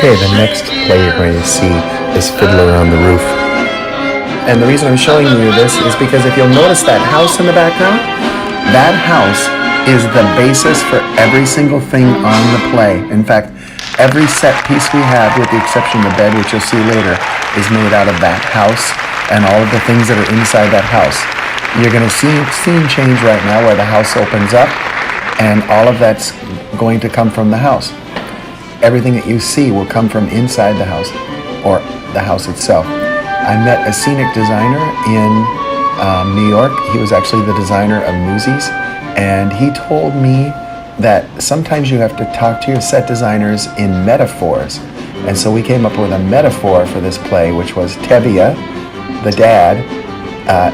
Okay, the next play you're going to see is Fiddler on the Roof. And the reason I'm showing you this is because if you'll notice that house in the background, that house is the basis for every single thing on the play. In fact, every set piece we have, with the exception of the bed, which you'll see later, is made out of that house and all of the things that are inside that house. You're going to see scene change right now where the house opens up and all of that's going to come from the house. Everything that you see will come from inside the house or the house itself. I met a scenic designer in New York. He was actually the designer of Newsies, and he told me that sometimes you have to talk to your set designers in metaphors. And so we came up with a metaphor for this play, which was Tevye, the dad,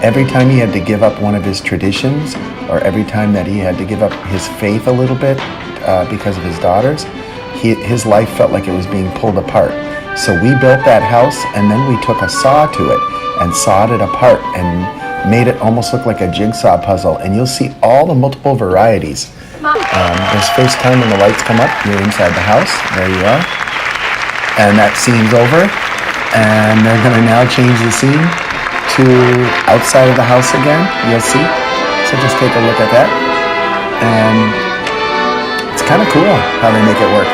every time he had to give up one of his traditions, or every time that he had to give up his faith a little bit because of his daughters, his life felt like it was being pulled apart. So we built that house, and then we took a saw to it and sawed it apart and made it almost look like a jigsaw puzzle. And you'll see all the multiple varieties. This first time when the lights come up, you're inside the house. There you are. And that scene's over. And they're going to now change the scene to outside of the house again. You'll see. So just take a look at that. And it's kind of cool how they make it work.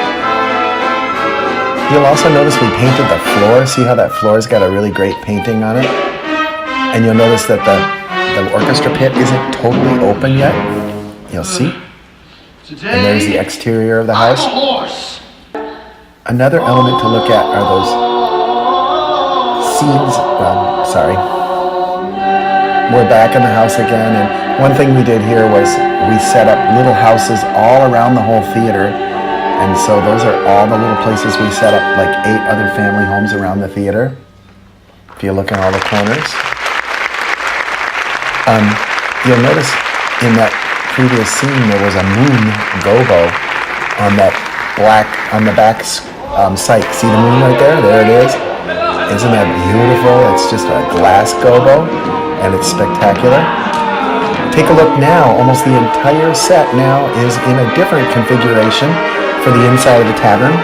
You'll also notice we painted the floor. See how that floor's got a really great painting on it? And you'll notice that the orchestra pit isn't totally open yet. You'll see. And there's the exterior of the house. Another element to look at are those scenes. We're back in the house again, and one thing we did here was we set up little houses all around the whole theater. And so those are all the little places we set up, like 8 other family homes around the theater. If you look in all the corners. You'll notice in that previous scene there was a moon gobo on that on the back site. See the moon right there? There it is. Isn't that beautiful? It's just a glass gobo and it's spectacular. Take a look now. Almost the entire set now is in a different configuration for the inside of the tavern,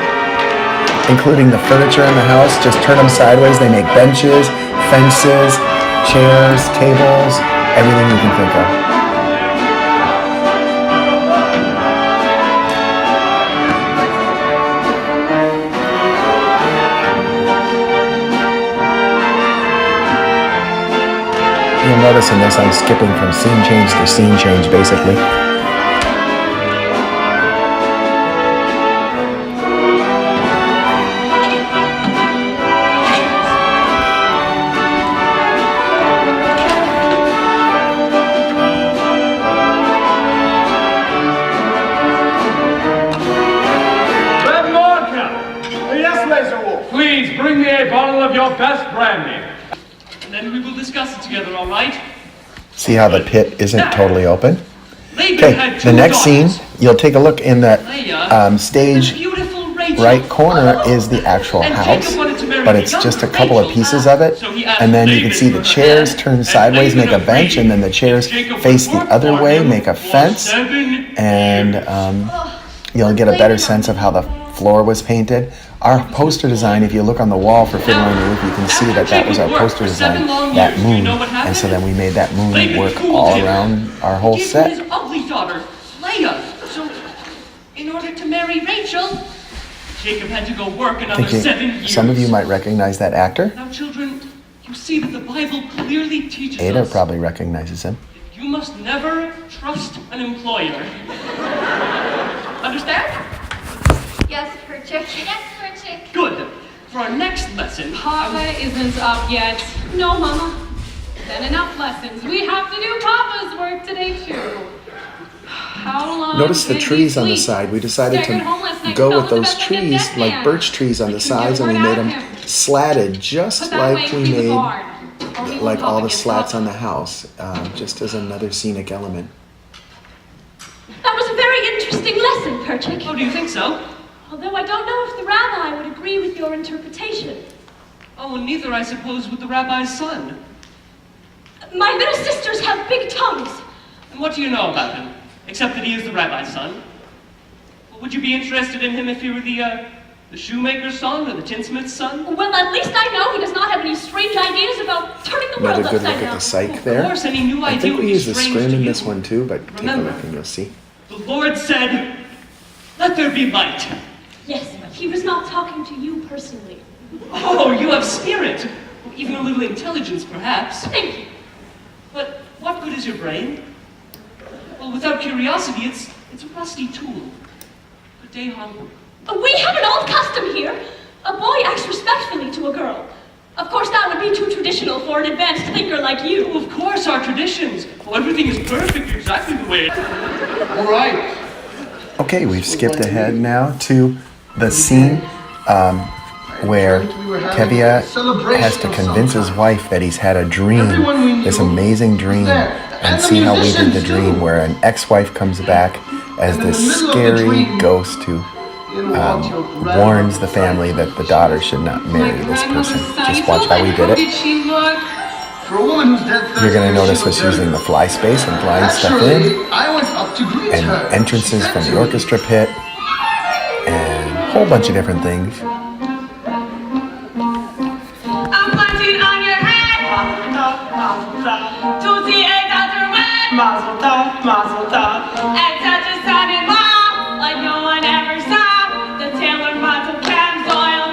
including the furniture in the house. Just turn them sideways. They make benches, fences, chairs, tables, everything you can think of. You'll notice in this I'm skipping from scene change to scene change, basically. Please bring me a bottle of your best brandy. And then we will discuss it together, all right? See how the pit isn't totally open? Okay, the next scene, you'll take a look in that stage right corner is the actual house, but it's just a couple of pieces of it. And then you can see the chairs turn sideways, make a bench, and then the chairs face the other way, make a fence. And you'll get a better sense of how the floor was painted. Our poster design, if you look on the wall for Fiddler on the Roof, you can see that that was our poster design, that moon. And so then we made that moon work all around our whole set. His ugly daughter, Leah. So, in order to marry Rachel, Jacob had to go work another 7 years. Some of you might recognize that actor. Now, children, you see that the Bible clearly teaches Ada us probably recognizes him. you must never trust an employer. Understand? Yes, Perchick. Yes, Perchick. Good. For our next lesson, Papa isn't up yet. No, Mama. Then enough lessons. We have to do Papa's work today, too. How long Notice the did trees we on the sleep? side. We decided Staggered home last to night, go fell with into those bed like a trees, dead like man. birch trees on the But you sides, and we never made had them him. slatted just Put that like way we through the made, barn. Only when like all Papa the gets slats up. on the house, just as another scenic element. That was a very interesting lesson, Perchick. oh, do you think so? Although I don't know if the rabbi would agree with your interpretation. Oh, and neither, I suppose, would the rabbi's son. My little sisters have big tongues. And what do you know about him? Except that he is the rabbi's son. Well, would you be interested in him if he were the The shoemaker's son or the tinsmith's son? Well, at least I know he does not have any strange ideas about turning the world Another good look upside at the down. psych there. Of course, any new I idea think would we be use the strange scrim to in you. this one too, but take a Remember, look and you'll see. the Lord said, let there be light. Yes, but he was not talking to you personally. Oh, you have spirit. Even a little intelligence, perhaps. Thank you. But what good is your brain? Well, without curiosity, it's a rusty tool. Good day, Hollywood. We have an old custom here. A boy acts respectfully to a girl. Of course, that would be too traditional for an advanced thinker like you. Of course, our traditions. Oh, everything is perfect exactly the way it is. All right. Okay, we've skipped ahead now to the scene where Kevia has to convince his wife that he's had a dream, this amazing dream, and see how we did the dream, where an ex-wife comes back as this scary ghost who warns the family that the daughter should not marry this person. Just watch how we did it. For a woman who's dead, You're going to notice us using the fly space and flying stuff in, I went up to greet and her. entrances from the orchestra pit, and a whole bunch of different things. I'm punching on your head. Tootsie eggs out your mouth. Mazel tov, mazel tov. And such a son-in-law, like no one ever saw. The tailor mazel Cam's oil.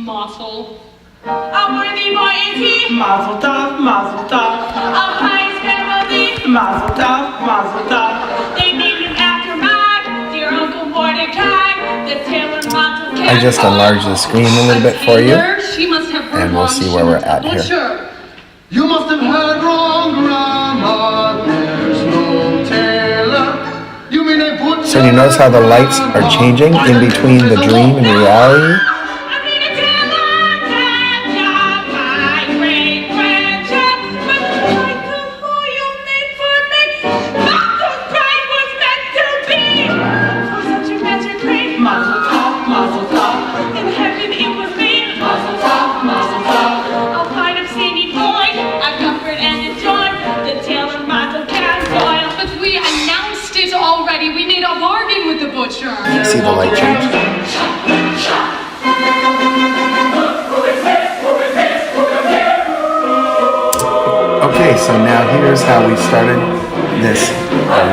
Mazel. A worthy boy is he. Mazel tov, mazel tov. A pious family. Mazel tov, mazel tov. They named him after my dear Uncle Mordecai. The tailor mazel Cam. I just enlarged the screen a little bit for you, She must have heard and we'll wrong. see She where we're was a at here. butcher. You must have heard wrong, Grandma. There's no tailor. You mean they put So you notice how the lights are changing in between the dream and reality? Already, we made a bargain with the butcher. See the light change? Okay, so now here's how we started this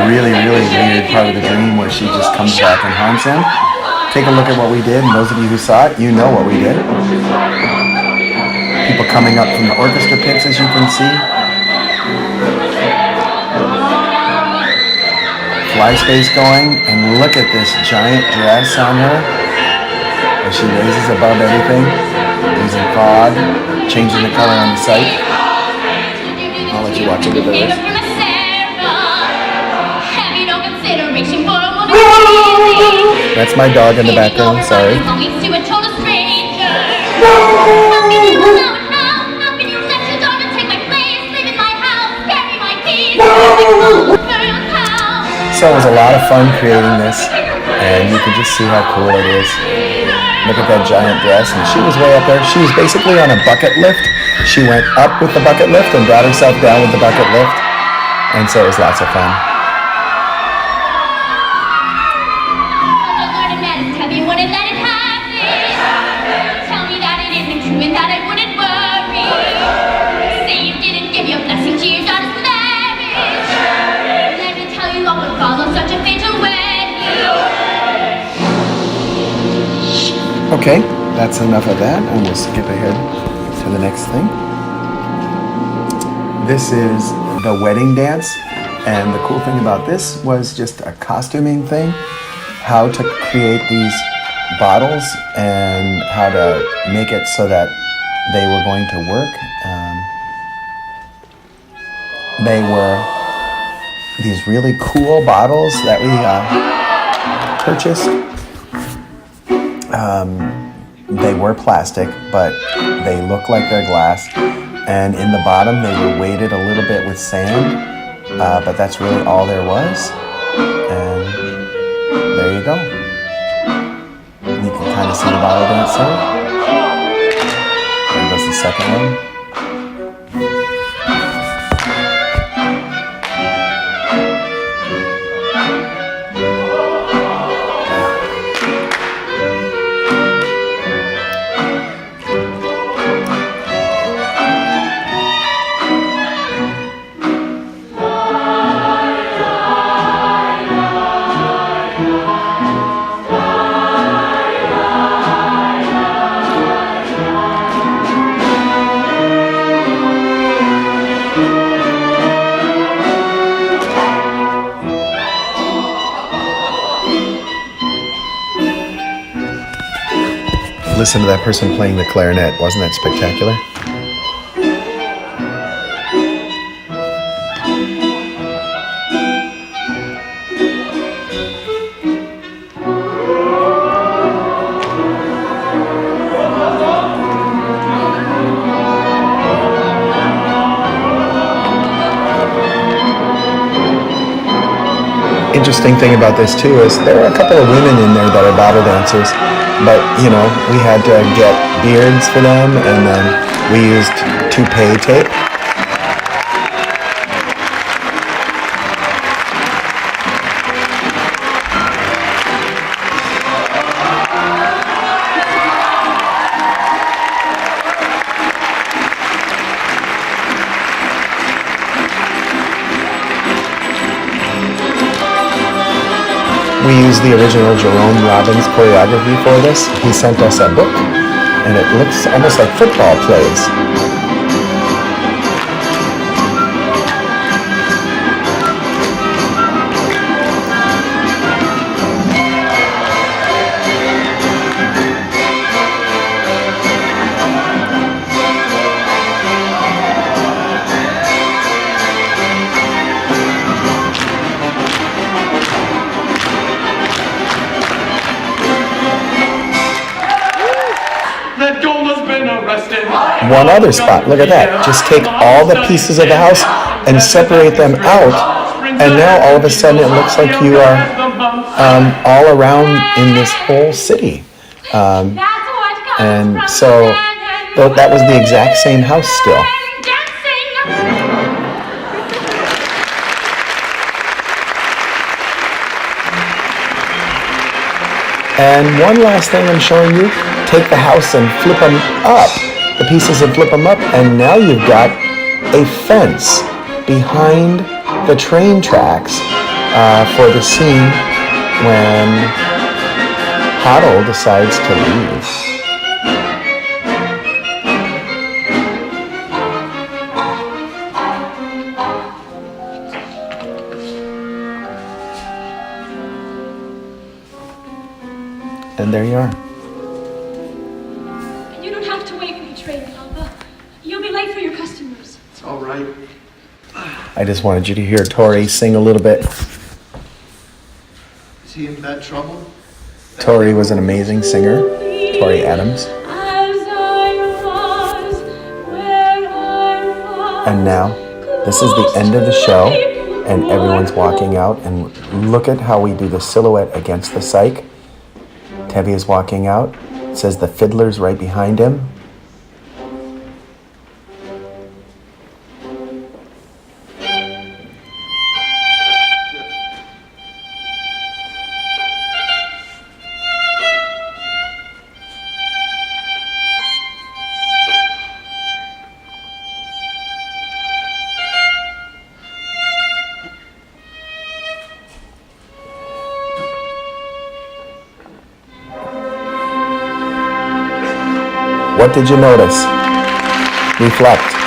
really weird part of the dream where she just comes back and haunts him. Take a look at what we did, and those of you who saw it, you know what we did. People coming up from the orchestra pits, as you can see. Fly space going, and look at this giant dress on her as she raises above everything, using fog, changing the color on the site. I'll let you watch a little bit of this. That's my dog in the background, sorry. So it was a lot of fun creating this, and you can just see how cool it is. Look at that giant dress, and she was way up there. She was basically on a bucket lift. She went up with the bucket lift and brought herself down with the bucket lift, and so it was lots of fun. Okay, that's enough of that, and we'll skip ahead to the next thing. This is the wedding dance, and the cool thing about this was just a costuming thing, how to create these bottles and how to make it so that they were going to work. They were these really cool bottles that we purchased. They were plastic, but they look like they're glass. And in the bottom, they were weighted a little bit with sand, but that's really all there was. And there you go. You can kind of see the bottle dance there. There goes the second one. Listen to that person playing the clarinet. Wasn't that spectacular? Interesting thing about this too is there are a couple of women in there that are battle dancers, but you know, we had to get beards for them, and then we used toupee tape. We used the original Jerome Robbins choreography for this. He sent us a book, and it looks almost like football plays. One other spot, look at that. Just take all the pieces of the house and separate them out, and now all of a sudden it looks like you are all around in this whole city. And so that was the exact same house still. And one last thing I'm showing you, take the house and flip them up. The pieces and flip them up, and now you've got a fence behind the train tracks for the scene when Hoddle decides to leave. And there you are. It's all right. I just wanted you to hear Tori sing a little bit. Is he in bad trouble? Tori was an amazing singer, Tori Adams. And now, this is the end of the show, and everyone's walking out, and look at how we do the silhouette against the cyc. Tevi is walking out. It says the Fiddler's right behind him. What did you notice? Reflect.